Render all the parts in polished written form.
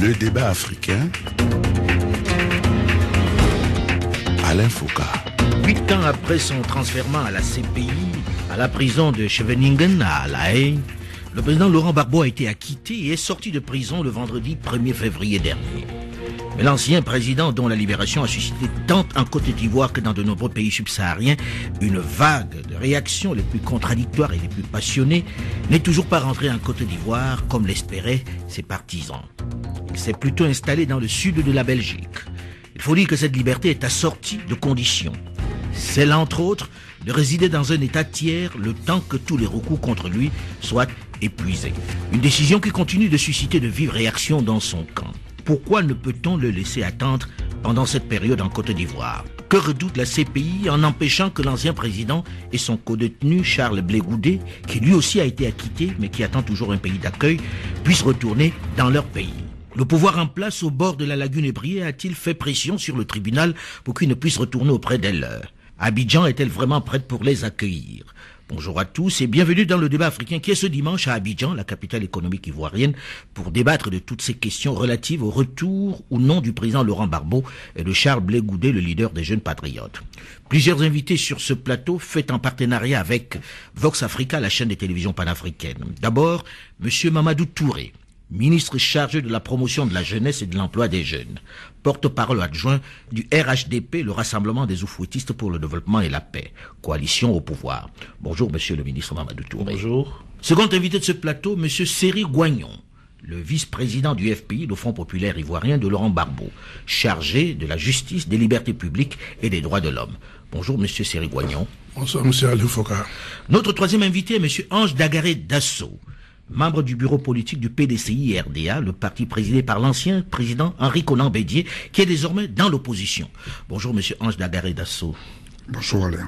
Le débat africain. Alain Foucault. 8 ans après son transfèrement à la CPI, à la prison de Scheveningen à La Haye, le président Laurent Gbagbo a été acquitté et est sorti de prison le vendredi 1er février dernier. Mais l'ancien président, dont la libération a suscité tant en Côte d'Ivoire que dans de nombreux pays subsahariens une vague de réactions les plus contradictoires et les plus passionnées, n'est toujours pas rentré en Côte d'Ivoire comme l'espéraient ses partisans. Il s'est plutôt installé dans le sud de la Belgique. Il faut dire que cette liberté est assortie de conditions. Celle, entre autres, de résider dans un état tiers le temps que tous les recours contre lui soient épuisés. Une décision qui continue de susciter de vives réactions dans son camp. Pourquoi ne peut-on le laisser attendre pendant cette période en Côte d'Ivoire? Que redoute la CPI en empêchant que l'ancien président et son codétenu Charles Blé Goudé, qui lui aussi a été acquitté mais qui attend toujours un pays d'accueil, puissent retourner dans leur pays? Le pouvoir en place au bord de la lagune Ébriée a-t-il fait pression sur le tribunal pour qu'il ne puisse retourner auprès d'elle? Abidjan est-elle vraiment prête pour les accueillir? Bonjour à tous et bienvenue dans le débat africain qui est ce dimanche à Abidjan, la capitale économique ivoirienne, pour débattre de toutes ces questions relatives au retour ou non du président Laurent Gbagbo et de Charles Blé Goudé, le leader des jeunes patriotes. Plusieurs invités sur ce plateau, faits en partenariat avec Vox Africa, la chaîne de télévision panafricaine. D'abord, Monsieur Mamadou Touré, ministre chargé de la promotion de la jeunesse et de l'emploi des jeunes, porte-parole adjoint du RHDP, le Rassemblement des Oufouettistes pour le développement et la paix, coalition au pouvoir. Bonjour, monsieur le ministre Mamadou Touré. Bonjour. Second invité de ce plateau, monsieur Seri Goignon, le vice-président du FPI, le Front populaire ivoirien de Laurent Gbagbo, chargé de la justice, des libertés publiques et des droits de l'homme. Bonjour, monsieur Seri Goignon. Bonsoir, monsieur Alain Foucault. Notre troisième invité est monsieur Ange Dagaré Dasso, membre du bureau politique du PDCI-RDA, le parti présidé par l'ancien président Henri Konan Bédié, qui est désormais dans l'opposition. Bonjour, monsieur Ange Dagaré Dasso. Bonjour, Alain.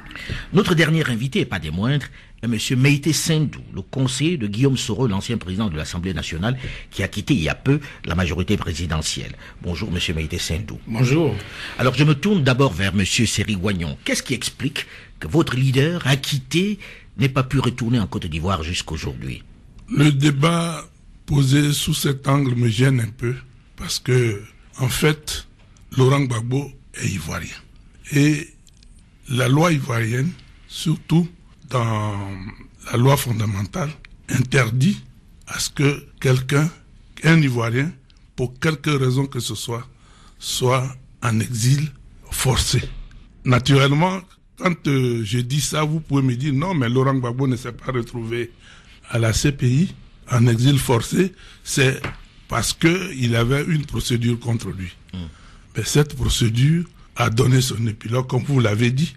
Notre dernier invité, et pas des moindres, est monsieur Meïté Sendou, le conseiller de Guillaume Soro, l'ancien président de l'Assemblée nationale, qui a quitté il y a peu la majorité présidentielle. Bonjour, monsieur Meïté Sendou. Bonjour. Alors, je me tourne d'abord vers monsieur Seri Goignon. Qu'est-ce qui explique que votre leader, acquitté, n'ait pas pu retourner en Côte d'Ivoire jusqu'aujourd'hui? Le débat posé sous cet angle me gêne un peu parce que, en fait, Laurent Gbagbo est ivoirien. Et la loi ivoirienne, surtout dans la loi fondamentale, interdit à ce que un Ivoirien, pour quelque raison que ce soit en exil forcé. Naturellement, quand je dis ça, vous pouvez me dire non, mais Laurent Gbagbo ne s'est pas retrouvé à la CPI en exil forcé, c'est parce qu'il avait une procédure contre lui. Mais cette procédure a donné son épilogue, comme vous l'avez dit,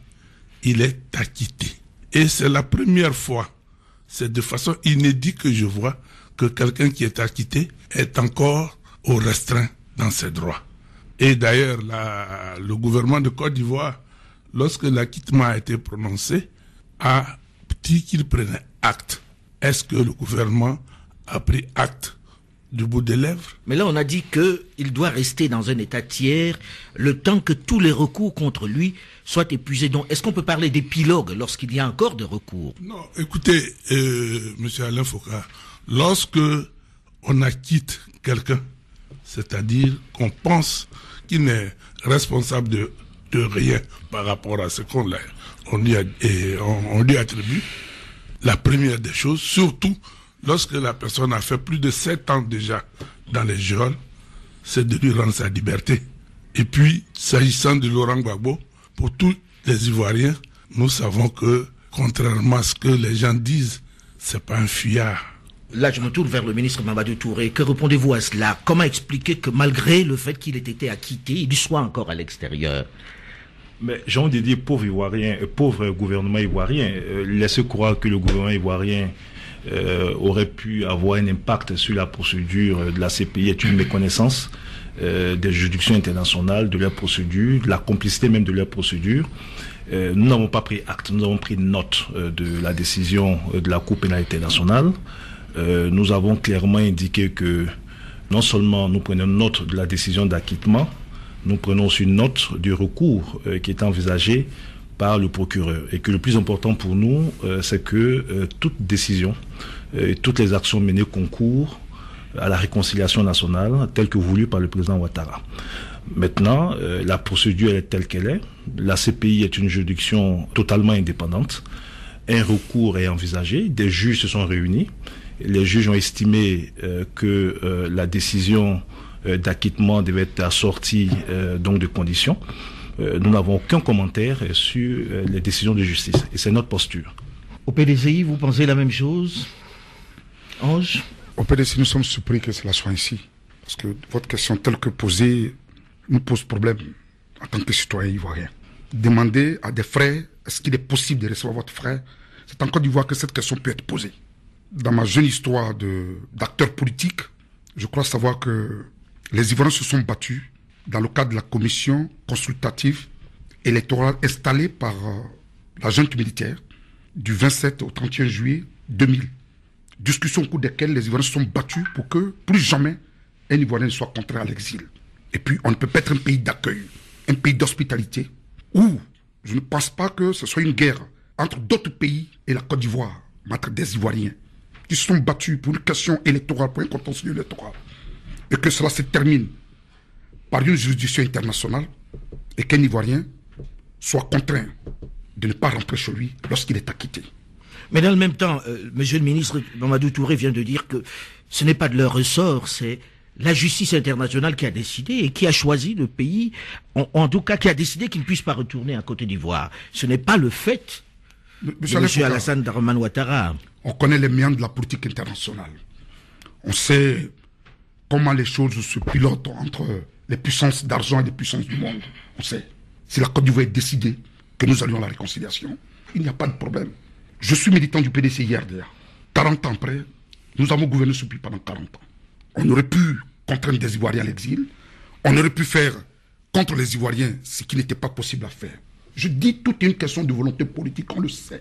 il est acquitté. Et c'est la première fois, c'est de façon inédite que je vois que quelqu'un qui est acquitté est encore au restreint dans ses droits. Et d'ailleurs, le gouvernement de Côte d'Ivoire, lorsque l'acquittement a été prononcé, a dit qu'il prenait acte. Est-ce que le gouvernement a pris acte du bout des lèvres? Mais là, on a dit qu'il doit rester dans un état tiers le temps que tous les recours contre lui soient épuisés. Donc, est-ce qu'on peut parler d'épilogue lorsqu'il y a encore de recours? Non, écoutez, monsieur Alain Foucault, lorsque on acquitte quelqu'un, c'est-à-dire qu'on pense qu'il n'est responsable de rien par rapport à ce qu'on lui attribue, la première des choses, surtout lorsque la personne a fait plus de 7 ans déjà dans les geôles, c'est de lui rendre sa liberté. Et puis, s'agissant de Laurent Gbagbo, pour tous les Ivoiriens, nous savons que, contrairement à ce que les gens disent, c'est pas un fuyard. Là, je me tourne vers le ministre Mamadou Touré. Que répondez-vous à cela? Comment expliquer que malgré le fait qu'il ait été acquitté, il soit encore à l'extérieur? Mais j'ai envie de dire pauvre gouvernement ivoirien. Laissez croire que le gouvernement ivoirien aurait pu avoir un impact sur la procédure de la CPI est une méconnaissance des juridictions internationales, de leur procédure, de la complicité même de leur procédure. Nous n'avons pas pris acte, nous avons pris note de la décision de la Cour pénale internationale. Nous avons clairement indiqué que non seulement nous prenons note de la décision d'acquittement, nous prenons aussi note du recours qui est envisagé par le procureur. Et que le plus important pour nous, c'est que toute décision, toutes les actions menées concourent à la réconciliation nationale telle que voulue par le président Ouattara. Maintenant, la procédure est telle qu'elle est. La CPI est une juridiction totalement indépendante. Un recours est envisagé. Des juges se sont réunis. Les juges ont estimé que la décision d'acquittement devait être assortie donc de conditions. Nous n'avons aucun commentaire sur les décisions de justice. Et c'est notre posture. Au PDCI, vous pensez la même chose, Ange? Au PDCI, nous sommes surpris que cela soit ainsi. Parce que votre question telle que posée nous pose problème en tant que citoyen ivoirien. Demander à des frères, est-ce qu'il est possible de recevoir votre frère? C'est en Côte d'Ivoire que cette question peut être posée. Dans ma jeune histoire d'acteur politique, je crois savoir que les Ivoiriens se sont battus dans le cadre de la commission consultative électorale installée par la junte militaire du 27 au 31 juillet 2000. Discussion au cours desquelles les Ivoiriens se sont battus pour que plus jamais un Ivoirien ne soit contraint à l'exil. Et puis, on ne peut pas être un pays d'accueil, un pays d'hospitalité, où je ne pense pas que ce soit une guerre entre d'autres pays et la Côte d'Ivoire, entre des Ivoiriens, qui se sont battus pour une question électorale, pour un contentieux électoral, et que cela se termine par une juridiction internationale, et qu'un Ivoirien soit contraint de ne pas rentrer chez lui lorsqu'il est acquitté. Mais dans le même temps, Monsieur le ministre Mamadou Touré vient de dire que ce n'est pas de leur ressort, c'est la justice internationale qui a décidé et qui a choisi le pays, en tout cas qui a décidé qu'il ne puisse pas retourner à Côte d'Ivoire. Ce n'est pas le fait de M. Alassane Dramane Ouattara. On connaît les méandres de la politique internationale. On sait comment les choses se pilotent entre les puissances d'argent et les puissances du monde. On sait. Si la Côte d'Ivoire est décidée que nous allions à la réconciliation, il n'y a pas de problème. Je suis militant du PDC IRDA. 40 ans après, nous avons gouverné ce pays pendant 40 ans. On aurait pu contraindre des Ivoiriens à l'exil. On aurait pu faire contre les Ivoiriens ce qui n'était pas possible à faire. Je dis tout est une question de volonté politique, on le sait.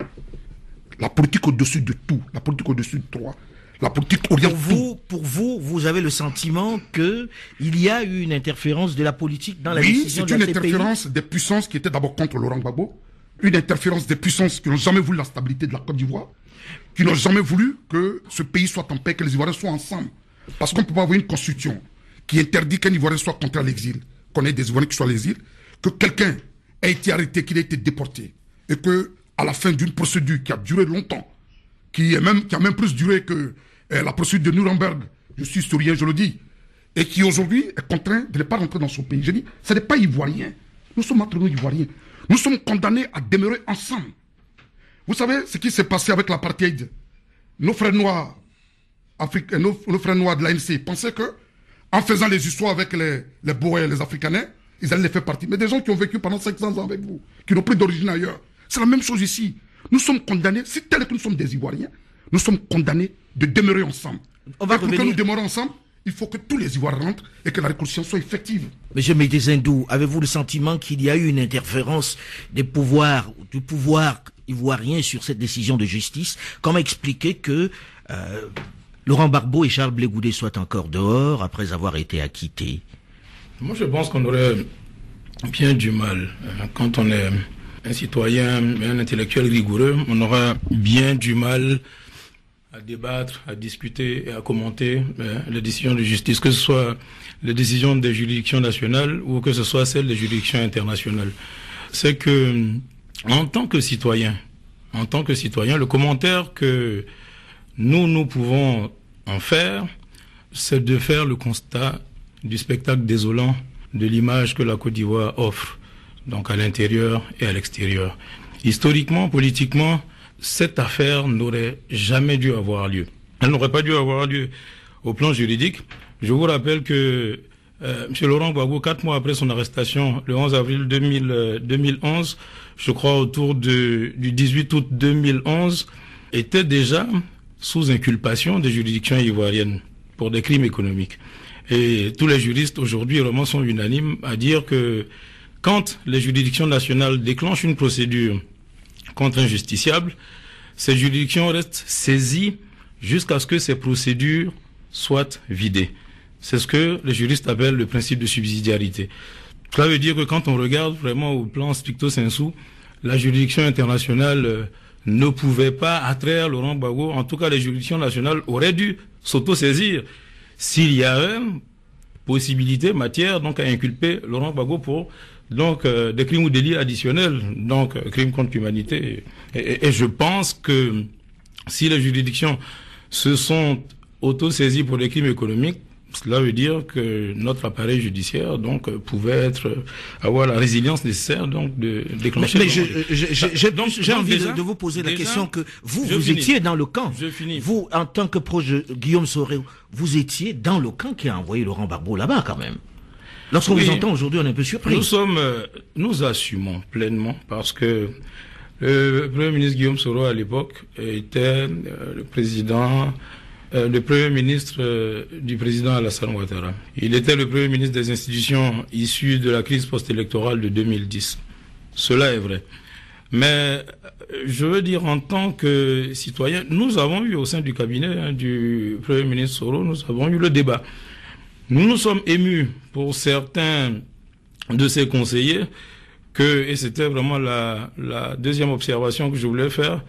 La politique au-dessus de tout, la politique au-dessus de toi, la politique oriente tout. Pour vous, vous avez le sentiment qu'il y a eu une interférence de la politique dans la décision de la CPI? Oui, c'est une interférence des puissances qui étaient d'abord contre Laurent Gbagbo, une interférence des puissances qui n'ont jamais voulu la stabilité de la Côte d'Ivoire, qui n'ont jamais voulu que ce pays soit en paix, que les Ivoiriens soient ensemble. Parce qu'on ne peut pas avoir une constitution qui interdit qu'un Ivoirien soit contraint à l'exil, qu'on ait des Ivoiriens qui soient à l'exil, que quelqu'un ait été arrêté, qu'il ait été déporté, et que à la fin d'une procédure qui a duré longtemps, qui a même plus duré que la procédure de Nuremberg, je suis historien, je le dis, et qui aujourd'hui est contraint de ne pas rentrer dans son pays. Je dis, ce n'est pas ivoirien. Nous sommes entre nous Ivoiriens. Nous sommes condamnés à demeurer ensemble. Vous savez ce qui s'est passé avec l'apartheid? Nos frères noirs nos frères noirs de l'ANC pensaient que, en faisant les histoires avec les Boers et les Africanais, ils allaient les faire partie. Mais des gens qui ont vécu pendant 500 ans avec vous, qui n'ont plus d'origine ailleurs, c'est la même chose ici. Nous sommes condamnés, si tel que nous sommes des Ivoiriens, nous sommes condamnés de demeurer ensemble. Pour que nous demeurions ensemble, il faut que tous les Ivoiriens rentrent et que la réconciliation soit effective. Monsieur Médé Zindou, avez-vous le sentiment qu'il y a eu une interférence du pouvoir ivoirien sur cette décision de justice? Comment expliquer que Laurent Gbagbo et Charles Blé Goudé soient encore dehors après avoir été acquittés? Moi, je pense qu'on aurait bien du mal, quand on est un citoyen, un intellectuel rigoureux, on aura bien du mal à débattre, à discuter et à commenter les décisions de justice, que ce soit les décisions des juridictions nationales ou que ce soit celles des juridictions internationales. C'est que, en tant que citoyen, le commentaire que nous pouvons en faire, c'est de faire le constat du spectacle désolant de l'image que la Côte d'Ivoire offre, donc à l'intérieur et à l'extérieur. Historiquement, politiquement, cette affaire n'aurait jamais dû avoir lieu. Elle n'aurait pas dû avoir lieu au plan juridique. Je vous rappelle que M. Laurent Gbagbo, 4 mois après son arrestation, le 11 avril 2011, je crois autour du 18 août 2011, était déjà sous inculpation des juridictions ivoiriennes pour des crimes économiques. Et tous les juristes aujourd'hui vraiment sont unanimes à dire que quand les juridictions nationales déclenchent une procédure contre un justiciable, ces juridictions restent saisies jusqu'à ce que ces procédures soient vidées. C'est ce que les juristes appellent le principe de subsidiarité. Cela veut dire que quand on regarde vraiment au plan stricto sensu, la juridiction internationale ne pouvait pas attraire Laurent Gbagbo. En tout cas, les juridictions nationales auraient dû s'auto-saisir s'il y a possibilité, matière, donc à inculper Laurent Gbagbo pour des crimes ou délits additionnels, donc crimes contre l'humanité. Et je pense que si les juridictions se sont auto-saisies pour des crimes économiques, cela veut dire que notre appareil judiciaire pouvait avoir la résilience nécessaire de déclencher. Mais j'ai envie de vous poser la question que vous étiez dans le camp. Je finis. Vous, en tant que proche de Guillaume Soro, vous étiez dans le camp qui a envoyé Laurent Gbagbo là-bas quand même. Lorsqu'on vous entend aujourd'hui, on est un peu surpris. Nous assumons pleinement parce que le Premier ministre Guillaume Soro à l'époque était le Premier ministre du président Alassane Ouattara. Il était le Premier ministre des institutions issues de la crise post-électorale de 2010. Cela est vrai. Mais je veux dire, en tant que citoyen, nous avons eu au sein du cabinet du Premier ministre Soro, nous avons eu le débat. Nous nous sommes émus pour certains de ses conseillers et c'était vraiment la deuxième observation que je voulais faire,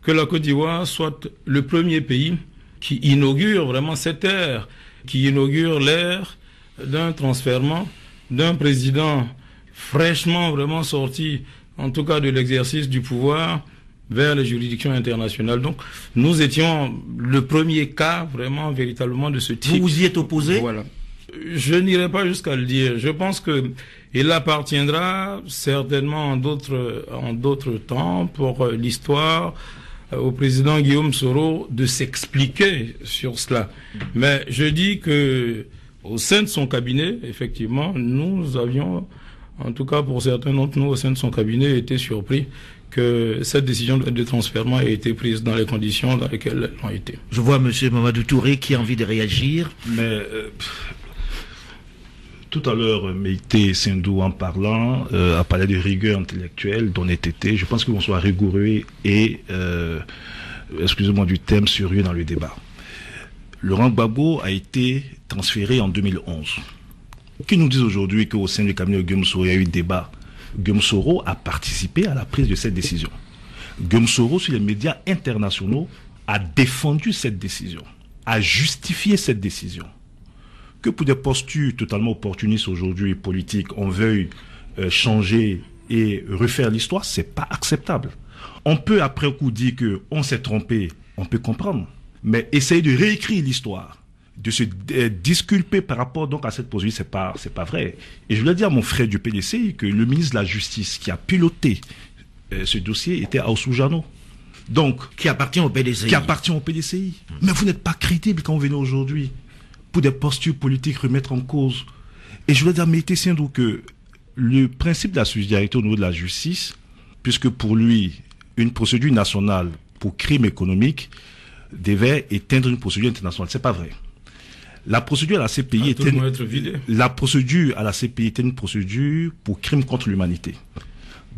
que la Côte d'Ivoire soit le premier pays qui inaugure vraiment cette ère, qui inaugure l'ère d'un transfèrement d'un président fraîchement vraiment sorti, en tout cas de l'exercice du pouvoir, vers les juridictions internationales. Donc, nous étions le premier cas vraiment, véritablement de ce type. Vous vous y êtes opposé? Voilà. Je n'irai pas jusqu'à le dire. Je pense que il appartiendra certainement en d'autres temps pour l'histoire au président Guillaume Soro de s'expliquer sur cela. Mais je dis que au sein de son cabinet, effectivement, nous avions, en tout cas pour certains d'entre nous au sein de son cabinet, été surpris que cette décision de transfèrement ait été prise dans les conditions dans lesquelles elles ont été. Je vois M. Mamadou Touré qui a envie de réagir. Mais tout à l'heure, Meïté Sindou, en parlant, a parlé de rigueur intellectuelle, d'honnêteté. Je pense qu'on soit rigoureux et, excusez-moi du thème, sérieux dans le débat. Laurent Gbagbo a été transféré en 2011. Qui nous disent aujourd'hui qu'au sein du cabinet de Guillaume Soro, il y a eu débat? Guillaume Soro a participé à la prise de cette décision. Guillaume Soro, sur les médias internationaux, a défendu cette décision, a justifié cette décision. Que pour des postures totalement opportunistes aujourd'hui, politiques, on veuille changer et refaire l'histoire, c'est pas acceptable. On peut après coup dire qu'on s'est trompé, on peut comprendre. Mais essayer de réécrire l'histoire, de se disculper par rapport donc à cette position, c'est pas vrai. Et je voulais dire à mon frère du PDCI que le ministre de la Justice qui a piloté ce dossier était Aoussou Jano. Donc, qui appartient au PDCI. Qui appartient au PDCI. Mais vous n'êtes pas crédible quand vous venez aujourd'hui pour des postures politiques remettre en cause. Et je voulais dire à Meïté Sindou que le principe de la subsidiarité au niveau de la justice, puisque pour lui, une procédure nationale pour crime économique devait éteindre une procédure internationale. C'est pas vrai. La procédure à la CPI était une procédure pour crime contre l'humanité.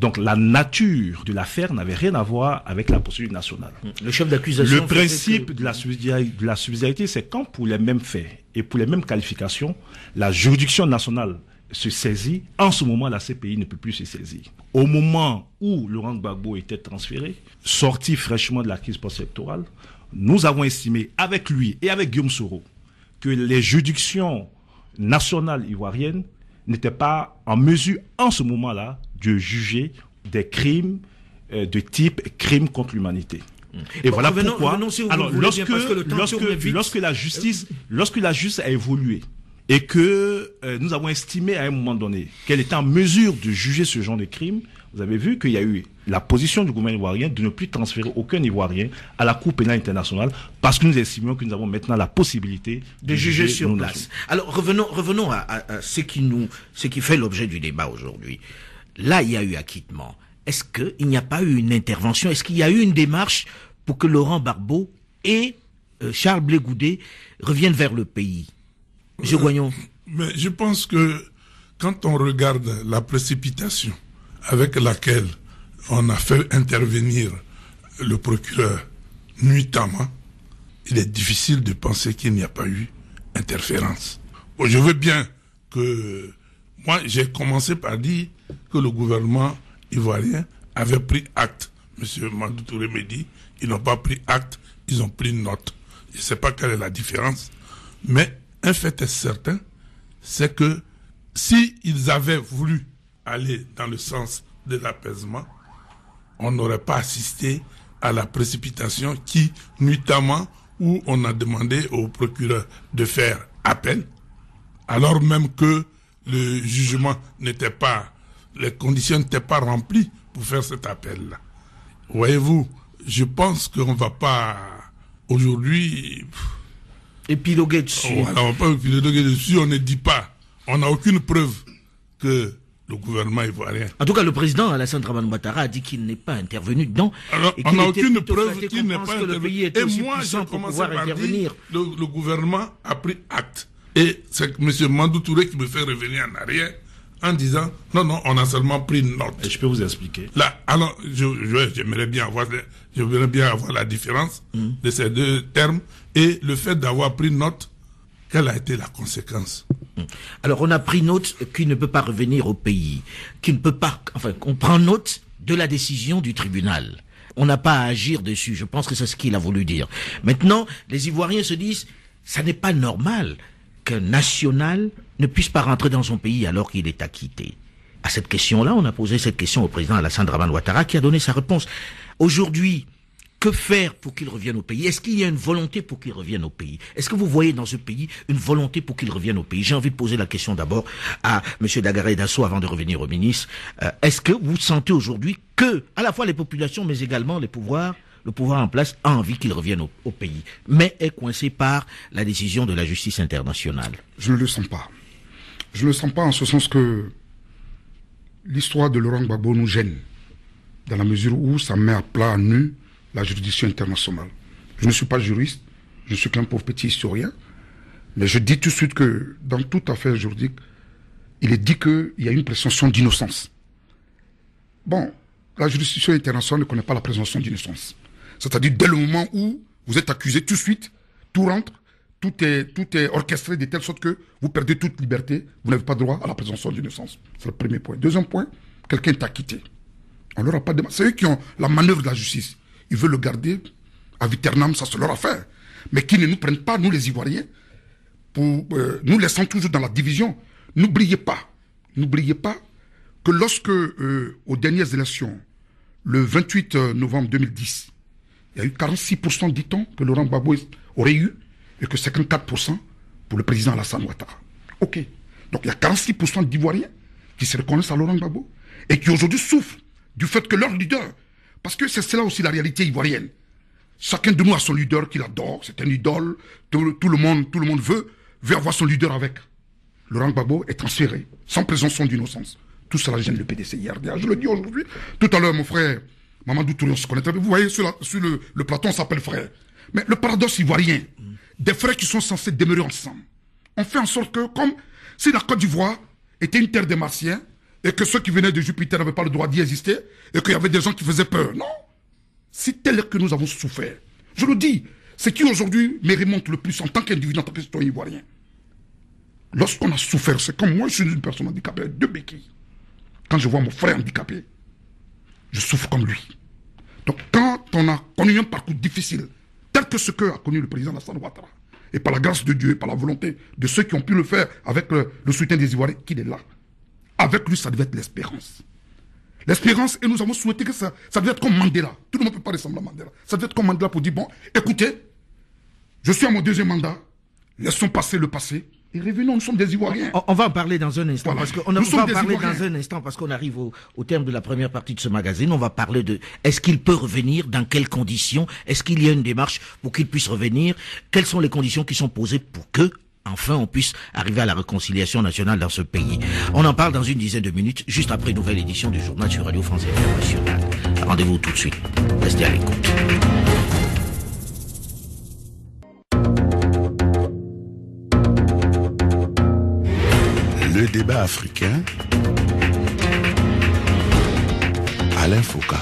Donc la nature de l'affaire n'avait rien à voir avec la procédure nationale. Le chef d'accusation. Le principe de la subsidiarité, c'est quand pour les mêmes faits et pour les mêmes qualifications, la juridiction nationale se saisit. En ce moment, la CPI ne peut plus se saisir. Au moment où Laurent Gbagbo était transféré, sorti fraîchement de la crise post-électorale, nous avons estimé avec lui et avec Guillaume Soro que les juridictions nationales ivoiriennes n'étaient pas en mesure, en ce moment-là, de juger des crimes de type crime contre l'humanité. Et voilà pourquoi. Alors, lorsque la justice a évolué et que nous avons estimé à un moment donné qu'elle était en mesure de juger ce genre de crime, vous avez vu qu'il y a eu la position du gouvernement ivoirien de ne plus transférer aucun Ivoirien à la Cour pénale internationale parce que nous estimons que nous avons maintenant la possibilité de juger sur place. Alors revenons à ce qui fait l'objet du débat aujourd'hui. Là, il y a eu acquittement. Est-ce qu'il n'y a pas eu une intervention? Est-ce qu'il y a eu une démarche pour que Laurent Gbagbo et Charles Blé Goudé reviennent vers le pays? Monsieur Goignon. Mais je pense que quand on regarde la précipitation avec laquelle on a fait intervenir le procureur nuitamment, il est difficile de penser qu'il n'y a pas eu interférence. Bon, je veux bien que... Moi, j'ai commencé par dire que le gouvernement ivoirien avait pris acte. Monsieur Mamadou Touré me dit, ils n'ont pas pris acte, ils ont pris note. Je ne sais pas quelle est la différence, mais un fait est certain, c'est que s'ils avaient voulu aller dans le sens de l'apaisement, on n'aurait pas assisté à la précipitation qui, nuitamment, où on a demandé au procureur de faire appel, alors même que le jugement n'était pas, les conditions n'étaient pas remplies pour faire cet appel-là. Voyez-vous, je pense qu'on ne va pas aujourd'hui épiloguer dessus. Voilà, on ne va pas épiloguer dessus, on ne dit pas. On n'a aucune preuve que le gouvernement ivoirien. En tout cas, le président Alassane Dramane Ouattara a dit qu'il n'est pas intervenu dedans. Alors, et on n'a aucune plutôt preuve flatté qu'il n'est qu'on pense pas que le pays intervenu. était Et aussi moi, puissant j'ai pour commencé pouvoir par intervenir. dire, le gouvernement a pris acte. Et c'est M. Mandou Touré qui me fait revenir en arrière en disant, non, on a seulement pris note. Et je peux vous expliquer. Là, alors, j'aimerais bien avoir la différence de ces deux termes et le fait d'avoir pris note. Quelle a été la conséquence? Alors, on a pris note qu'il ne peut pas revenir au pays, qu'il ne peut pas, enfin, on prend note de la décision du tribunal. On n'a pas à agir dessus. Je pense que c'est ce qu'il a voulu dire. Maintenant, les Ivoiriens se disent, ça n'est pas normal qu'un national ne puisse pas rentrer dans son pays alors qu'il est acquitté. À cette question-là, on a posé cette question au président Alassane Dramane Ouattara qui a donné sa réponse. Aujourd'hui, que faire pour qu'il revienne au pays? Est-ce qu'il y a une volonté pour qu'il revienne au pays? Est-ce que vous voyez dans ce pays une volonté pour qu'il revienne au pays? J'ai envie de poser la question d'abord à M. Dagaré Dasso avant de revenir au ministre. Est-ce que vous sentez aujourd'hui que, à la fois les populations, mais également le pouvoir en place a envie qu'il revienne au pays, mais est coincé par la décision de la justice internationale? Je ne le sens pas. Je ne le sens pas en ce sens que l'histoire de Laurent Gbagbo nous gêne, dans la mesure où ça met à plat, à nu, la juridiction internationale. Je ne suis pas juriste, je suis qu'un pauvre petit historien, mais je dis tout de suite que dans toute affaire juridique, il est dit qu'il y a une présomption d'innocence. Bon, la juridiction internationale ne connaît pas la présomption d'innocence. C'est-à-dire, dès le moment où vous êtes accusé, tout de suite, tout rentre, tout est orchestré de telle sorte que vous perdez toute liberté, vous n'avez pas droit à la présomption d'innocence. C'est le premier point. Deuxième point, quelqu'un est acquitté. On leur a pas demandé. C'est eux qui ont la manœuvre de la justice. Ils veulent le garder à viternam, ça c'est leur affaire. Mais qu'ils ne nous prennent pas, nous les Ivoiriens, pour nous laissant toujours dans la division. N'oubliez pas que lorsque, aux dernières élections, le 28 novembre 2010, il y a eu 46%, dit-on, que Laurent Gbagbo aurait eu, et que 54% pour le président Alassane Ouattara. Ok. Donc il y a 46% d'Ivoiriens qui se reconnaissent à Laurent Gbagbo, et qui aujourd'hui souffrent du fait que leur leader, parce que c'est cela aussi la réalité ivoirienne. Chacun de nous a son leader qu'il adore, c'est un idole, tout le monde veut avoir son leader avec. Laurent Gbagbo est transféré, sans présomption d'innocence. Tout cela gêne le PDC-IRDA. Je le dis aujourd'hui. Tout à l'heure, mon frère Mamadou Touré, on se connaît. Vous voyez, sur le plateau, on s'appelle frère. Mais le paradoxe ivoirien, des frères qui sont censés demeurer ensemble, on fait en sorte que, comme si la Côte d'Ivoire était une terre des Martiens, et que ceux qui venaient de Jupiter n'avaient pas le droit d'y exister, et qu'il y avait des gens qui faisaient peur. Non. C'est tel que nous avons souffert. Je le dis, c'est qui aujourd'hui me remonte le plus en tant qu'individu, en tant que citoyen ivoirien. Lorsqu'on a souffert, c'est comme moi, je suis une personne handicapée avec 2 béquilles. Quand je vois mon frère handicapé, je souffre comme lui. Donc quand on a connu un parcours difficile, tel que ce que a connu le président Alassane Ouattara, et par la grâce de Dieu, et par la volonté de ceux qui ont pu le faire avec le soutien des Ivoiriens, qu'il est là. Avec lui, ça devait être l'espérance. L'espérance, et nous avons souhaité que ça devait être comme Mandela. Tout le monde ne peut pas ressembler à Mandela. Ça devait être comme Mandela pour dire, bon, écoutez, je suis à mon 2e mandat, laissons passer le passé, et revenons, nous sommes des Ivoiriens. On va en parler dans un instant, Voilà. parce qu'on arrive au terme de la première partie de ce magazine. On va parler de, est-ce qu'il peut revenir, dans quelles conditions, est-ce qu'il y a une démarche pour qu'il puisse revenir, quelles sont les conditions qui sont posées pour que, enfin, on puisse arriver à la réconciliation nationale dans ce pays. On en parle dans une dizaine de minutes, juste après une nouvelle édition du journal sur Radio France Internationale. Rendez-vous tout de suite. Restez à l'écoute. Le débat africain, Alain Foucault.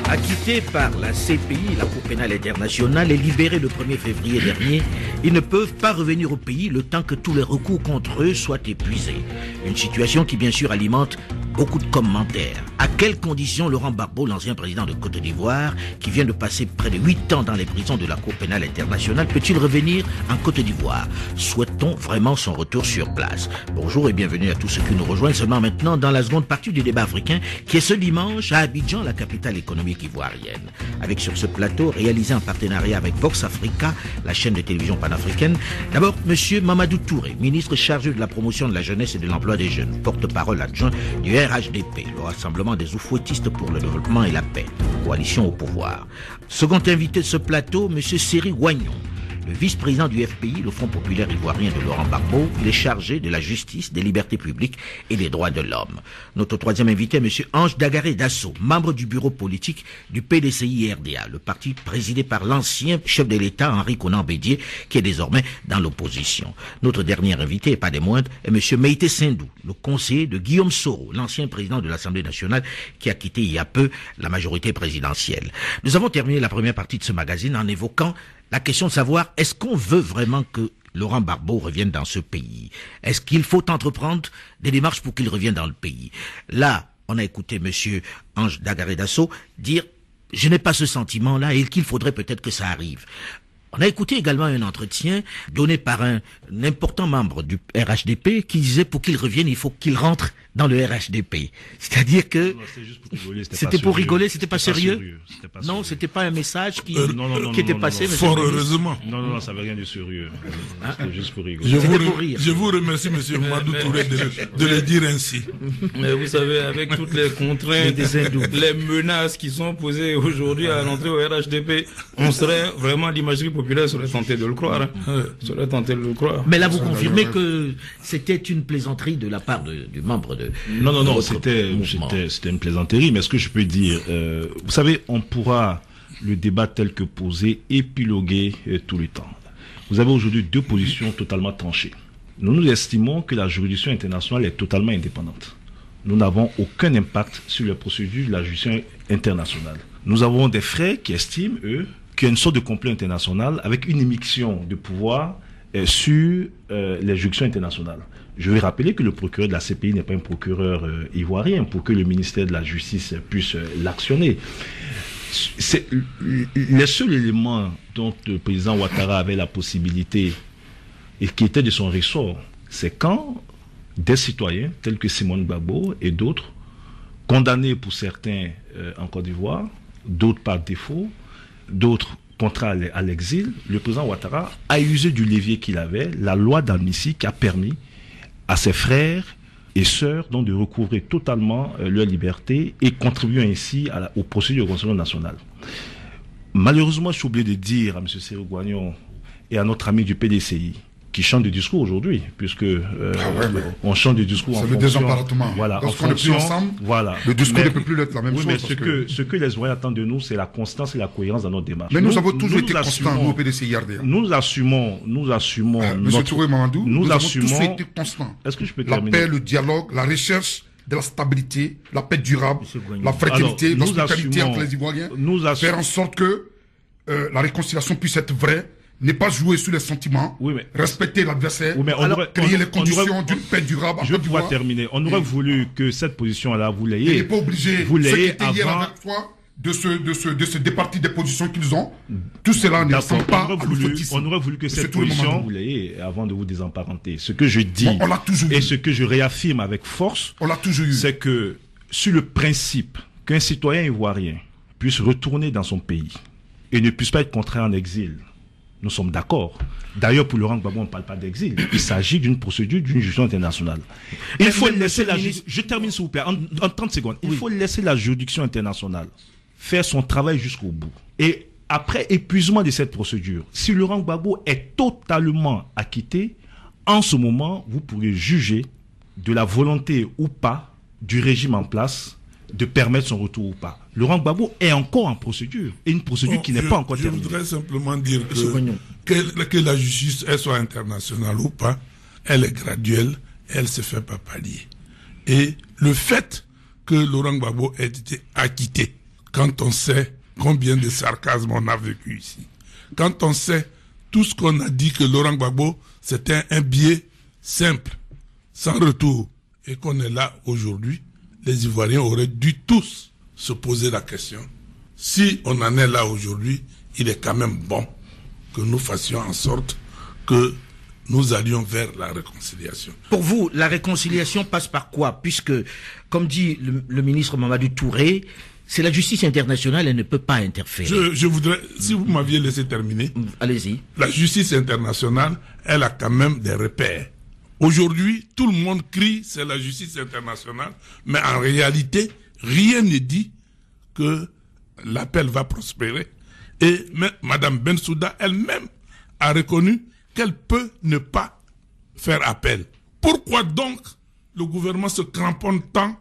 Acquittés par la CPI, la Cour pénale internationale, et libérés le 1er février dernier, ils ne peuvent pas revenir au pays le temps que tous les recours contre eux soient épuisés. Une situation qui, bien sûr, alimente beaucoup de commentaires. À quelles conditions Laurent Gbagbo, l'ancien président de Côte d'Ivoire, qui vient de passer près de 8 ans dans les prisons de la Cour pénale internationale, peut-il revenir en Côte d'Ivoire? Souhaite-t-on vraiment son retour sur place? Bonjour et bienvenue à tous ceux qui nous rejoignent seulement maintenant dans la seconde partie du débat africain qui est ce dimanche à Abidjan, la capitale économique ivoirienne. Avec sur ce plateau, réalisé en partenariat avec Vox Africa, la chaîne de télévision panafricaine, d'abord Monsieur Mamadou Touré, ministre chargé de la promotion de la jeunesse et de l'emploi des jeunes, porte-parole adjoint du RHDP, le Rassemblement des oufouettistes pour le développement et la paix, coalition au pouvoir. Second invité de ce plateau, Monsieur Seri Wagnon, le vice-président du FPI, le Front populaire ivoirien de Laurent Gbagbo. Il est chargé de la justice, des libertés publiques et des droits de l'homme. Notre troisième invité est M. Ange Dagaré Dasso, membre du bureau politique du PDCI-RDA, le parti présidé par l'ancien chef de l'État, Henri Konan Bédié, qui est désormais dans l'opposition. Notre dernier invité, et pas des moindres, est M. Meïté Sindou, le conseiller de Guillaume Soro, l'ancien président de l'Assemblée nationale, qui a quitté il y a peu la majorité présidentielle. Nous avons terminé la première partie de ce magazine en évoquant la question de savoir, est-ce qu'on veut vraiment que Laurent Gbagbo revienne dans ce pays? Est-ce qu'il faut entreprendre des démarches pour qu'il revienne dans le pays? Là, on a écouté monsieur Ange Dagaré Dasso dire, je n'ai pas ce sentiment-là et qu'il faudrait peut-être que ça arrive. On a écouté également un entretien donné par un important membre du RHDP qui disait pour qu'il revienne, il faut qu'il rentre dans le RHDP. C'est-à-dire que c'était pour rigoler, c'était pas sérieux. Non, c'était pas un message qui était passé. Fort heureusement. Non, ça veut rien de sérieux. C'était juste pour rigoler. Je vous remercie, monsieur Mamadou Touré, de le dire ainsi. Mais vous savez, avec toutes les contraintes, les menaces qui sont posées aujourd'hui à l'entrée au RHDP, on serait vraiment, l'imagerie populaire serait tenté de le croire. Serait tenté de le croire. Mais là, vous confirmez que c'était une plaisanterie de la part du membre de... Non, c'était une plaisanterie, mais ce que je peux dire, vous savez, on pourra le débat tel que posé épiloguer tout le temps. Vous avez aujourd'hui deux positions totalement tranchées. Nous estimons que la juridiction internationale est totalement indépendante. Nous n'avons aucun impact sur les procédures de la juridiction internationale. Nous avons des frères qui estiment, eux, qu'il y a une sorte de complot international avec une immixtion de pouvoir sur les juridictions internationales. Je vais rappeler que le procureur de la CPI n'est pas un procureur ivoirien pour que le ministère de la Justice puisse l'actionner. Les seuls éléments dont le président Ouattara avait la possibilité et qui étaient de son ressort, c'est quand des citoyens tels que Simone Gbagbo et d'autres, condamnés pour certains en Côte d'Ivoire, d'autres par défaut, d'autres contraints à l'exil, le président Ouattara a usé du levier qu'il avait, la loi d'amnistie qui a permis à ses frères et sœurs donc de recouvrer totalement leur liberté et contribuant ainsi aux procédures de Conseil national. Malheureusement, je suis obligé de dire à M. Seri Wagnon et à notre ami du PDCI qui chante du discours aujourd'hui, puisque on chante du discours en fonction... C'est le désemparentement. Voilà, lorsqu'on n'est plus ensemble, voilà. Le discours ne peut plus être la même chose. Mais ce que les Ivoiriens attendent de nous, c'est la constance et la cohérence dans notre démarche. Mais nous avons toujours été constants, nous, au PDCI-RDA. Nous assumons Monsieur Touré Mamadou, nous avons tous été constants. Est-ce que je peux terminer? La paix, le dialogue, la recherche de la stabilité, la paix durable, la fraternité, l'hospitalité entre les Ivoiriens, faire en sorte que la réconciliation puisse être vraie, ne pas jouer sur les sentiments, respecter l'adversaire, créer les conditions d'une paix durable. Je dois terminer. On aurait voulu que cette position-là, vous l'ayez. Il n'est pas obligé. Vous l'ayez avant. Hier avec toi de se départir des positions qu'ils ont. Tout cela ne ressemble pas à l'oufouettisme. On aurait voulu que cette position, vous l'ayez avant de vous désemparenter. Ce que je dis et ce que je réaffirme avec force, c'est que sur le principe qu'un citoyen ivoirien puisse retourner dans son pays et ne puisse pas être contraint en exil, nous sommes d'accord. D'ailleurs, pour Laurent Gbagbo, on ne parle pas d'exil. Il s'agit d'une procédure d'une juridiction internationale. Il faut laisser je termine s'il vous plaît, en 30 secondes. Il faut laisser la juridiction internationale faire son travail jusqu'au bout. Et après épuisement de cette procédure, si Laurent Gbagbo est totalement acquitté, en ce moment, vous pourrez juger de la volonté ou pas du régime en place de permettre son retour ou pas. Laurent Gbagbo est encore en procédure, et une procédure qui n'est pas encore terminée. Je voudrais simplement dire que la justice, elle soit internationale ou pas, elle est graduelle, elle se fait pas pallier. Et le fait que Laurent Gbagbo ait été acquitté, quand on sait combien de sarcasme on a vécu ici, quand on sait tout ce qu'on a dit que Laurent Gbagbo, c'était un billet simple, sans retour, et qu'on est là aujourd'hui, les Ivoiriens auraient dû tous se poser la question. Si on en est là aujourd'hui, il est quand même bon que nous fassions en sorte que nous allions vers la réconciliation. Pour vous, la réconciliation passe par quoi? Puisque, comme dit le ministre Mamadou Touré, c'est la justice internationale, elle ne peut pas interférer. Je voudrais, si vous m'aviez laissé terminer. Allez-y. La justice internationale, elle a quand même des repères. Aujourd'hui, tout le monde crie, c'est la justice internationale, mais en réalité, rien ne dit que l'appel va prospérer. Et Mme Bensouda elle-même a reconnu qu'elle peut ne pas faire appel. Pourquoi donc le gouvernement se cramponne tant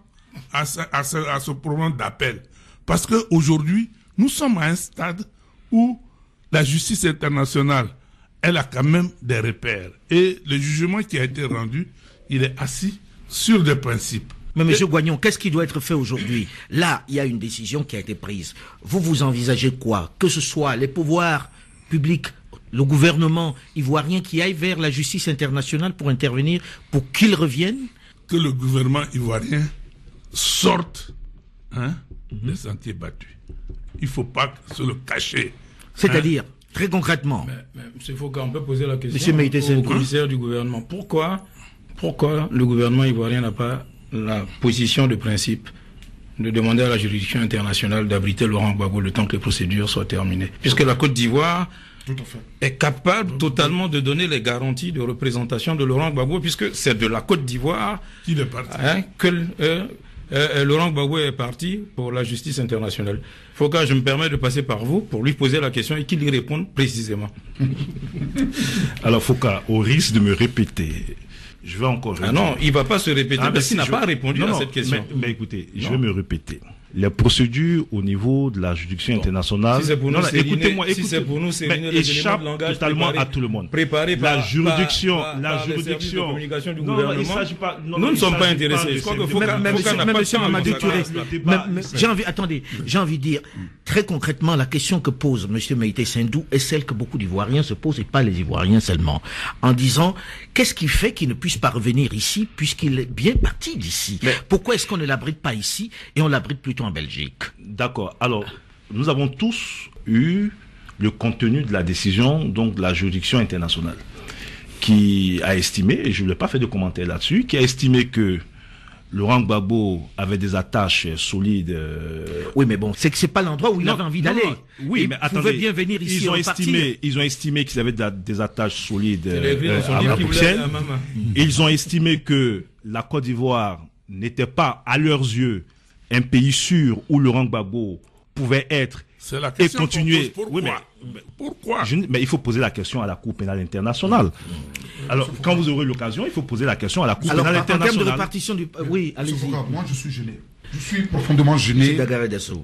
à ce problème d'appel? Parce qu'aujourd'hui, nous sommes à un stade où la justice internationale, elle a quand même des repères. Et le jugement qui a été rendu, il est assis sur des principes. Mais M. Goignon, qu'est-ce qui doit être fait aujourd'hui? Là, il y a une décision qui a été prise. Vous envisagez quoi? Que ce soit les pouvoirs publics, le gouvernement ivoirien qui aille vers la justice internationale pour intervenir, pour qu'il revienne? Que le gouvernement ivoirien sorte des sentiers battus. Il ne faut pas se le cacher. C'est-à-dire, très concrètement. M. Foucault, on peut poser la Monsieur question au commissaire du gouvernement. Pourquoi le gouvernement ivoirien n'a pas la position de principe de demander à la juridiction internationale d'abriter Laurent Gbagbo le temps que les procédures soient terminées? Puisque la Côte d'Ivoire est capable totalement de donner les garanties de représentation de Laurent Gbagbo, puisque c'est de la Côte d'Ivoire qu'il est parti. Que Laurent Gbagbo est parti pour la justice internationale. Foucault, je me permets de passer par vous pour lui poser la question et qu'il y réponde précisément. Alors Foucault, au risque de me répéter, je vais encore répondre. Ah non, il ne va pas se répéter parce qu'il n'a pas répondu à cette question. Mais écoutez, je vais me répéter. Les procédures au niveau de la juridiction internationale, si c'est pour nous, écoutez-moi, si c'est pour nous, c'est échappe totalement à tout le monde. Préparé la par juridiction, les services de communication du non, gouvernement. il s'agit pas, nous ne sommes pas intéressés. Je crois que Foucault n'a pas Monsieur Mamadou Touré, j'ai envie de dire, très concrètement, la question que pose Monsieur Meïté Sendou est celle que beaucoup d'Ivoiriens se posent, et pas les Ivoiriens seulement, en disant, qu'est-ce qui fait qu'il ne puisse pas revenir ici, puisqu'il est bien parti d'ici? Pourquoi est-ce qu'on ne l'abrite pas ici, et on l'abrite plutôt en Belgique? D'accord. Alors, nous avons tous eu le contenu de la décision donc de la juridiction internationale qui a estimé, et je ne l'ai pas fait de commentaire là-dessus, qui a estimé que Laurent Gbagbo avait des attaches solides. Oui, mais bon, c'est que c'est pas l'endroit où il avait envie d'aller. Oui, mais attendez, pouvait bien venir ici. Ils ont estimé qu'ils avaient des attaches solides à Bruxelles. Ils ont estimé que la Côte d'Ivoire n'était pas, à leurs yeux, un pays sûr où Laurent Gbagbo pouvait être et continuer. Pourquoi? Oui, Pourquoi? Mais il faut poser la question à la Cour pénale internationale. Alors, quand vous aurez l'occasion, il faut poser la question à la Cour pénale internationale. En termes de répartition du... Oui, allez-y. Moi, je suis gêné. Je suis profondément gêné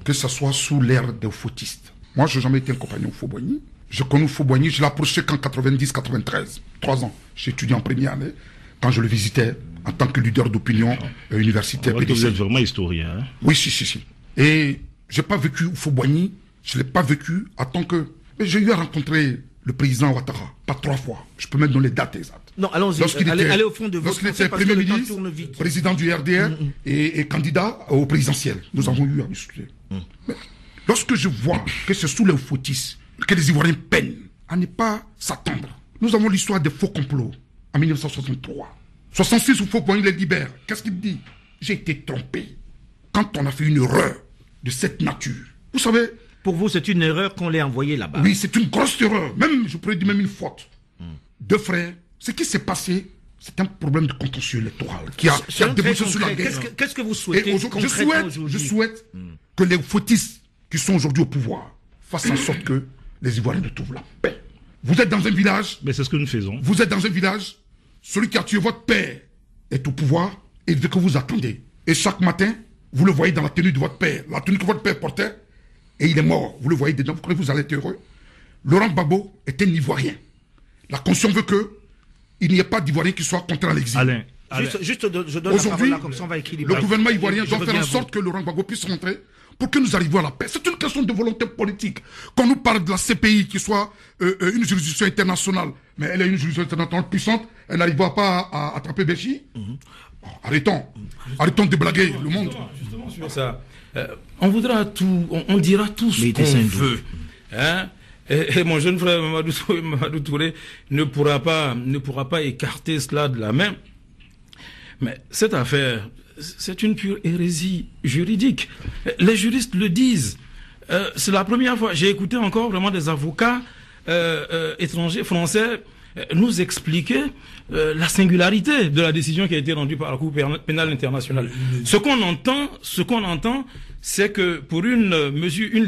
que ça soit sous l'ère des fautistes. Moi, je n'ai jamais été un compagnon de Faux-Boigny. Je connais Faux-Boigny, je l'ai approché qu'en 90-93. 3 ans. J'ai étudié en première année, quand je le visitais en tant que leader d'opinion universitaire. Vous êtes vraiment historien. Hein? Oui, si. Et je n'ai pas vécu Faux-Boigny, je ne l'ai pas vécu en tant que... J'ai eu à rencontrer le président Ouattara, pas 3 fois. Je peux mettre dans les dates exactes. Non, allons-y, allez au fond de votre... Lorsqu'il était Premier ministre, président du RDR et candidat au présidentiel, nous avons eu à discuter. Mais lorsque je vois que c'est sous les fautistes que les Ivoiriens peinent à ne pas s'attendre, nous avons l'histoire des faux complots en 1963. 66 où Faux-Boigny les libère. Qu'est-ce qu'il dit? J'ai été trompé quand on a fait une erreur de cette nature. Vous savez... Pour vous, c'est une erreur qu'on l'ait envoyé là-bas. Oui, c'est une grosse erreur. Même, je pourrais dire même une faute. 2 frères. Ce qui s'est passé, c'est un problème de contentieux électoral qui a débouché sur la guerre. Qu'est-ce que vous souhaitez je souhaite que les fautistes qui sont aujourd'hui au pouvoir fassent en sorte que les Ivoiriens retrouvent la paix. Vous êtes dans un village... Mais c'est ce que nous faisons. Vous êtes dans un village, celui qui a tué votre père est au pouvoir et il veut que vous attendez. Et chaque matin, vous le voyez dans la tenue de votre père, la tenue que votre père portait, et il est mort. Vous le voyez dedans, vous croyez que vous allez être heureux? Laurent Gbagbo est un Ivoirien. La Constitution veut qu'il n'y ait pas d'Ivoirien qui soit contraint à l'exil. Alain. Juste, je donne la parole là, comme ça on va équilibrer. Le gouvernement ivoirien doit faire en sorte que Laurent Gbagbo puisse rentrer pour que nous arrivions à la paix. C'est une question de volonté politique. Quand nous parle de la CPI qui soit une juridiction internationale, mais elle est une juridiction internationale puissante, elle n'arrivera pas à attraper Béchi. Arrêtons de blaguer le monde. Justement sur ça, on dira tout ce qu'on veut. Hein? Et mon jeune frère Mamadou Touré ne pourra pas écarter cela de la main. Mais cette affaire, c'est une pure hérésie juridique. Les juristes le disent. C'est la première fois. J'ai écouté encore vraiment des avocats étrangers, français, nous expliquer la singularité de la décision qui a été rendue par la Cour pénale internationale. Ce qu'on entend, c'est que pour une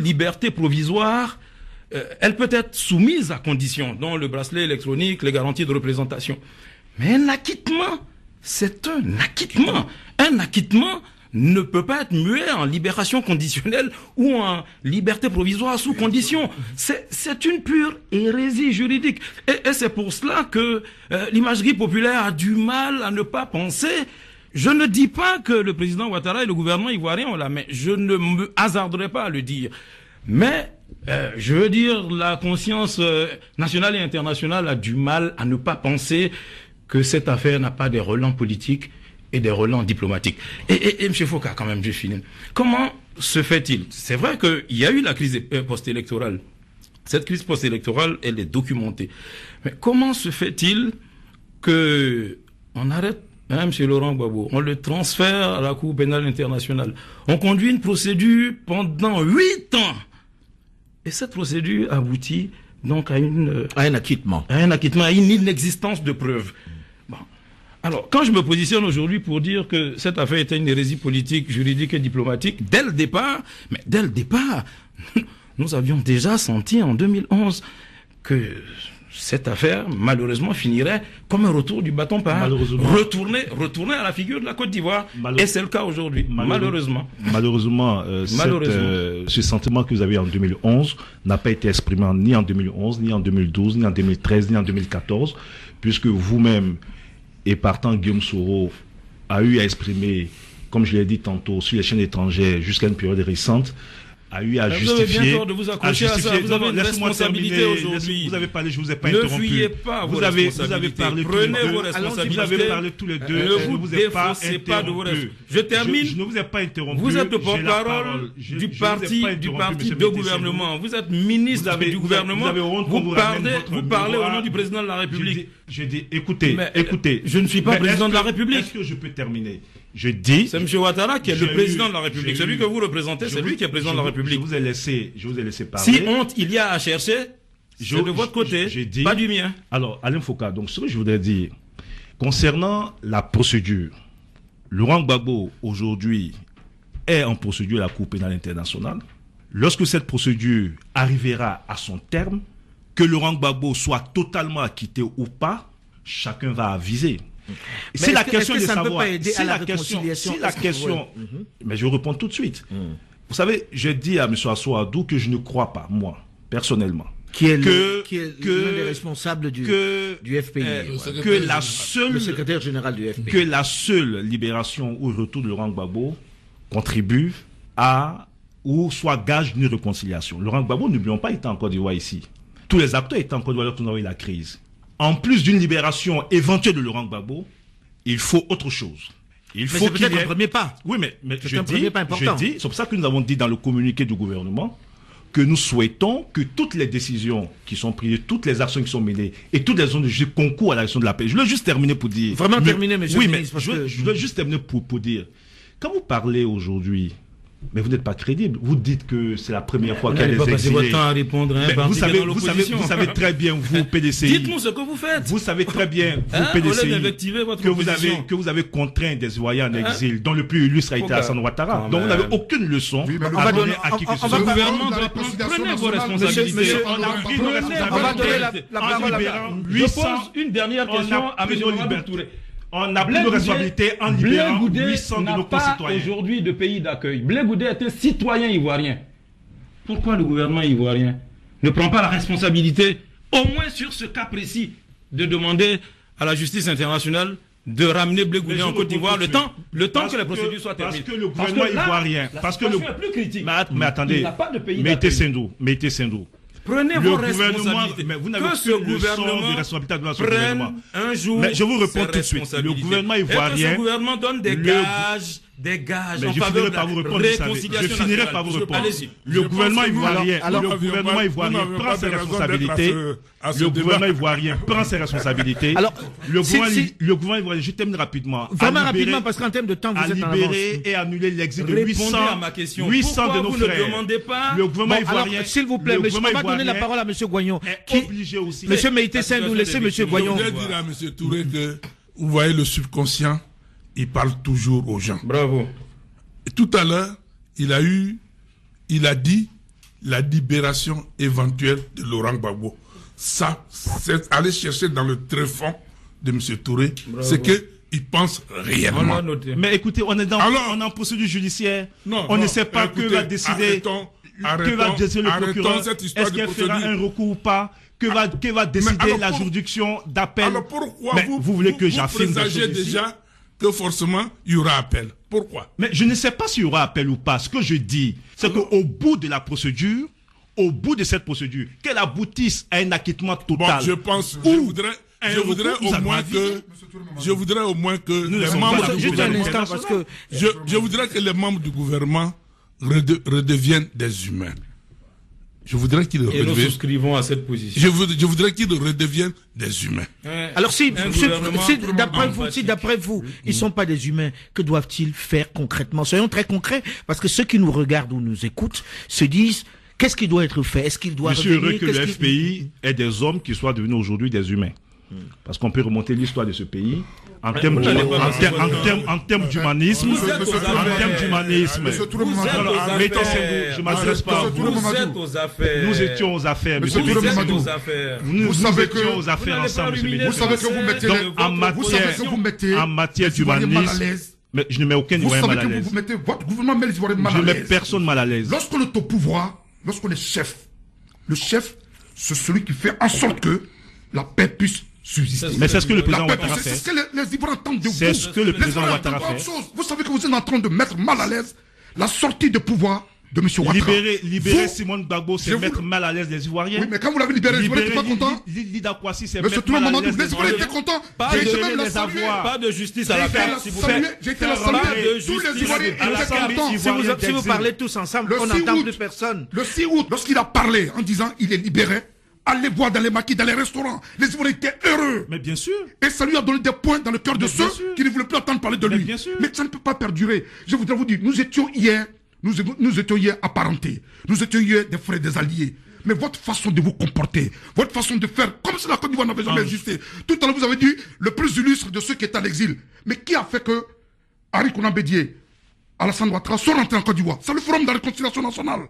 liberté provisoire, elle peut être soumise à conditions, dont le bracelet électronique, les garanties de représentation. Mais un acquittement, c'est un acquittement. Un acquittement ne peut pas être muet en libération conditionnelle ou en liberté provisoire sous condition. C'est une pure hérésie juridique. Et c'est pour cela que l'imagerie populaire a du mal à ne pas penser. Je ne dis pas que le président Ouattara et le gouvernement ivoirien ont la main. Je ne me hasarderai pas à le dire. Mais je veux dire, la conscience nationale et internationale a du mal à ne pas penser que cette affaire n'a pas des relents politiques et des relents diplomatiques. Et M. Foucault, quand même, je finis. Comment se fait-il? C'est vrai qu'il y a eu la crise post-électorale. Cette crise post-électorale, elle est documentée. Mais comment se fait-il que on arrête M. Laurent Gbagbo, on le transfère à la Cour pénale internationale, on conduit une procédure pendant 8 ans, et cette procédure aboutit donc à un acquittement, à une inexistence de preuves. Bon. Alors, quand je me positionne aujourd'hui pour dire que cette affaire était une hérésie politique, juridique et diplomatique, dès le départ, nous avions déjà senti en 2011 que cette affaire, malheureusement, finirait comme un retour du bâton par retourner à la figure de la Côte d'Ivoire. Et c'est le cas aujourd'hui, malheureusement. Malheureusement, ce sentiment que vous avez en 2011 n'a pas été exprimé ni en 2011, ni en 2012, ni en 2013, ni en 2014, puisque vous-même, et partant Guillaume Soro, a eu à exprimer, comme je l'ai dit tantôt, sur les chaînes étrangères jusqu'à une période récente, a eu à justifier. Vous avez bien tort de vous accrocher à ça. Vous avez une responsabilité aujourd'hui. Vous avez parlé, je vous ai pas interrompu. Ne fuyez pas vos responsabilités. Prenez vos responsabilités. Vous avez parlé tous les deux. Ne vous défaussez pas de vos responsabilités. Je termine. Je ne vous ai pas interrompu. Vous êtes le porte-parole du parti de gouvernement. Vous êtes ministre du gouvernement. Vous parlez au nom du président de la République. Je dis, écoutez. Je ne suis pas président de la République. Est-ce que je peux terminer? Je dis. C'est M. Ouattara qui est le président de la République. Celui que vous représentez, c'est lui qui est président de la République. Je vous ai laissé parler. Si honte il y a à chercher, c'est de votre côté, pas du mien. Alors, Alain Foucault, donc ce que je voudrais dire, concernant la procédure, Laurent Gbagbo, aujourd'hui, est en procédure à la Cour pénale internationale. Lorsque cette procédure arrivera à son terme, que Laurent Gbagbo soit totalement acquitté ou pas, chacun va aviser. C'est la question de savoir. Mais je réponds tout de suite. Vous savez, j'ai dit à M. Assouadou que je ne crois pas, moi, personnellement, qui est l'un des responsables du FPI, le secrétaire général du FPI, que la seule libération ou retour de Laurent Gbagbo contribue à ou soit gage d'une réconciliation. Laurent Gbagbo, n'oublions pas, était en Côte d'Ivoire ici. Tous les acteurs étaient en Côte d'Ivoire quand on a eu la crise. En plus d'une libération éventuelle de Laurent Gbagbo, il faut autre chose. Il faut qu'il y ait un premier pas. Oui, mais c'est pour ça que nous avons dit dans le communiqué du gouvernement que nous souhaitons que toutes les décisions qui sont prises, toutes les actions qui sont menées et toutes les zones de jeu concourent à la question de la paix. Je veux juste terminer pour dire. Vraiment terminer, monsieur le ministre. Je veux juste terminer pour dire. Quand vous parlez aujourd'hui, mais vous n'êtes pas crédible. Vous dites que c'est la première fois qu'il y a des exilés. Votre temps à répondre vous savez très bien, vous, PDCI. Dites-nous ce que vous faites. Vous savez très bien, vous, PDCI, que vous avez contraint des citoyens en exil, dont le plus illustre a été Hassan Ouattara. Donc vous n'avez auune leçon à donner à qui que ce soit. Le gouvernement prenez vos responsabilités. On va donner la parole à Je pose une dernière question à M. Touré. On a plus de responsabilité en libérant 800 de nos concitoyens. Pas aujourd'hui de pays d'accueil. Blé Goudé est un citoyen ivoirien. Pourquoi le gouvernement ivoirien ne prend pas la responsabilité, au moins sur ce cas précis, de demander à la justice internationale de ramener Blé Goudé en Côte d'Ivoire le temps que les procédures soient terminées? Parce que le gouvernement ivoirien... La situation est plus critique. Mais attendez, il n'a pas de pays Mettez Sendou. Prenez vos responsabilités. Mais vous n'avez que ce aucune leçon gouvernement de responsabilité de ce prenne gouvernement. un jour. Mais je vous réponds ses tout de suite. Le responsabilités. gouvernement Et que ivoirien. ce gouvernement donne des gages Mais en je faveur finirai de par vous la répondre. réconciliation Je finirai nationale. par vous répondre. Allez-y. Le gouvernement ivoirien vous prend ses n'avez pas de raison responsabilités. d'être à ce Le débat. gouvernement ivoirien prend ses responsabilités. Alors, le si- gouvernement ivoirien, je termine rapidement. Vraiment a libéré- rapidement, parce qu'en termes de temps, à vous êtes en avance. libérer et annuler l'exil de Répondez 800, à ma question. 800 Pourquoi de nos vous frères. ne demandez pas Le gouvernement Bon, alors, ivoirien, s'il vous plaît, le monsieur, on gouvernement va donner la ivoirien parole à monsieur Goyon. est obligé aussi. Monsieur Meïté la Sindou, situation laissez des monsieur victimes. Je Goyon. voudrais dire à M. Touré que, vous voyez, le subconscient, il parle toujours aux gens. Bravo. Et tout à l'heure, il a dit la libération éventuelle de Laurent Gbagbo. Ça, c'est aller chercher dans le tréfonds de M. Touré, c'est qu'il pense On réellement. l'a noté. Mais écoutez, on est Alors- en procédure judiciaire. Non, on non, ne sait pas écoutez, que va décider. arrêtons, Que va décider le arrêtons procureur? cette histoire Est-ce de qu'elle fera procédure. un recours ou pas? Que va décider alors la pour- juridiction d'appel? Alors pourquoi Mais vous voulez que j'affirme vous des présagez choses ici? déjà que forcément il y aura appel? Pourquoi? Mais je ne sais pas s'il y aura appel ou pas. Ce que je dis, c'est qu'au bout de la procédure, au bout de cette procédure, qu'elle aboutisse à un acquittement Bon, total. je pense, Ou je voudrais recours, au moins que ne les sommes membres pas du là. Juste un gouvernement, instant, parce que je voudrais que les membres du gouvernement redeviennent des humains. Je voudrais qu'ils Et nous redeviennent, souscrivons à cette position. je voudrais qu'ils redeviennent des humains. alors si gouvernement- d'après vous, ils sont pas des humains, que doivent-ils faire concrètement? Soyons très concrets, parce que ceux qui nous regardent ou nous écoutent se disent, qu'est-ce qui doit être fait? Est-ce qu'il doit Je suis heureux revenir? que le FPI ait des hommes qui soient devenus aujourd'hui des humains. Parce qu'on peut remonter l'histoire de ce pays en termes vous n'allez pas en termes d'humanisme. Vous êtes aux En affaires. termes d'humanisme. Monsieur Touré, Vous êtes Alors, aux Meïté affaires. Sindou, je m'adresse pas à Monsieur vous. Touré, Vous êtes aux affaires. Nous étions aux affaires, Monsieur monsieur Touré, Vous Meïté êtes Mamadou. aux affaires. Nous savez étions que aux affaires vous n'allez ensemble, pas monsieur ruminer Meïté Vous savez que vous mettez, Donc, en vous savez matière, que vous mettez en matière les Ivoiriens mal à d'humanisme, l'aise. mais je ne mets aucun Vous Ivoirien savez mal à que l'aise. vous mettez, votre gouvernement met les Ivoiriens mal Je à ne mets l'aise. personne mal à l'aise. Lorsqu'on est au pouvoir, lorsqu'on est chef, le chef, c'est celui qui fait en sorte que la paix puisse subsister. Mais c'est ce que le La président paix, Ouattara c'est fait. ce que les Ivoiriens attendent de vous. C'est ce que le Les président Ivoiriens Ouattara attendent fait. autre chose. Vous savez que vous êtes en train de mettre mal à l'aise la sortie de pouvoir de M. Ouattara. Libérer Vous- Simone Gbagbo, c'est je mettre vous- mal à l'aise les Ivoiriens. Oui, mais quand vous l'avez libéré, les Ivoiriens n'étaient pas contents. Lida Kouassi, c'est Monsieur mettre Touré mal à Mamadou, l'aise les les Ivoiriens étaient Ivoiriens. contents. Pas J'ai de été donner même la les saluer. avoirs. Pas de justice à la J'ai été carte, la s'il vous saluer, plaît. j'ai été la Faire saluer. part de Tous justice les Ivoiriens à la étaient carte. contents. Si vous parlez tous ensemble, Le on 6 n'entend août, plus personne. Le 6 août, lorsqu'il a parlé en disant il est libéré, allez voir dans les maquis, dans les restaurants. Les Ivoiriens étaient heureux. Mais bien sûr. Et ça lui a donné des points dans le cœur de Mais bien ceux sûr. qui ne voulaient plus entendre parler de Mais lui. bien sûr. Mais ça ne peut pas perdurer. Je voudrais vous dire, nous étions hier apparentés. Nous étions hier des frères, des alliés. Mais votre façon de vous comporter, votre façon de faire, comme si la Côte d'Ivoire n'avait jamais existé. Tout à l'heure, vous avez dit le plus illustre de ceux qui étaient à l'exil. Mais qui a fait que Henri Konan Bédié, Alassane Ouattara sont rentrés en Côte d'Ivoire? C'est le forum de la réconciliation nationale.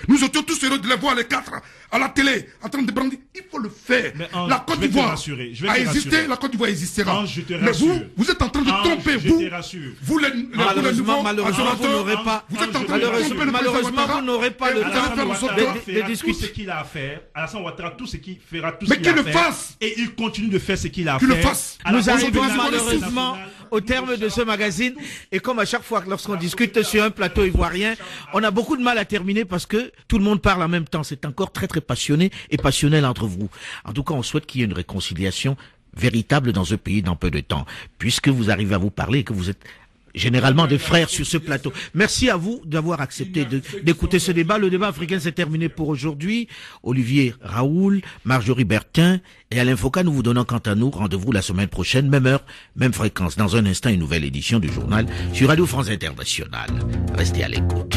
Nous étions tous heureux de les voir les quatre à la télé, en train de brandir. Il faut le faire. Mais Ange, la Côte je vais te d'Ivoire rassurer, je vais a te existé, rassurer. la Côte d'Ivoire existera. Ange, je te Mais rassure. vous êtes en train de Ange, tromper, je vous. te rassure. Vous, les Malheureusement, vous adorateurs, n'aurez pas. Vous êtes en train de tromper le président Malheureusement, Ouattara. vous n'aurez pas Et le vous allez temps faire en sorte de Tout discuter. ce qu'il a à faire. Alassane Ouattara, tout ce qu'il fera, tout Mais ce qu'il a à qu'il le faire. fasse. Et il continue de faire ce qu'il a à Qu'il faire. le fasse. À la Nous Convention arrivons nationale malheureusement au terme de ce magazine. Et comme à chaque fois, lorsqu'on discute sur un plateau ivoirien, on a beaucoup de mal à terminer parce que tout le monde parle en même temps. C'est encore très très passionné et passionnel entre vous. En tout cas, on souhaite qu'il y ait une réconciliation véritable dans ce pays dans peu de temps. Puisque vous arrivez à vous parler et que vous êtes généralement des frères sur ce plateau. Merci à vous d'avoir accepté d'écouter ce débat. Le débat africain s'est terminé pour aujourd'hui. Olivier Raoul, Marjorie Bertin et Alain Foucault, nous vous donnons quant à nous rendez-vous la semaine prochaine, même heure, même fréquence. Dans un instant, une nouvelle édition du journal sur Radio France Internationale. Restez à l'écoute.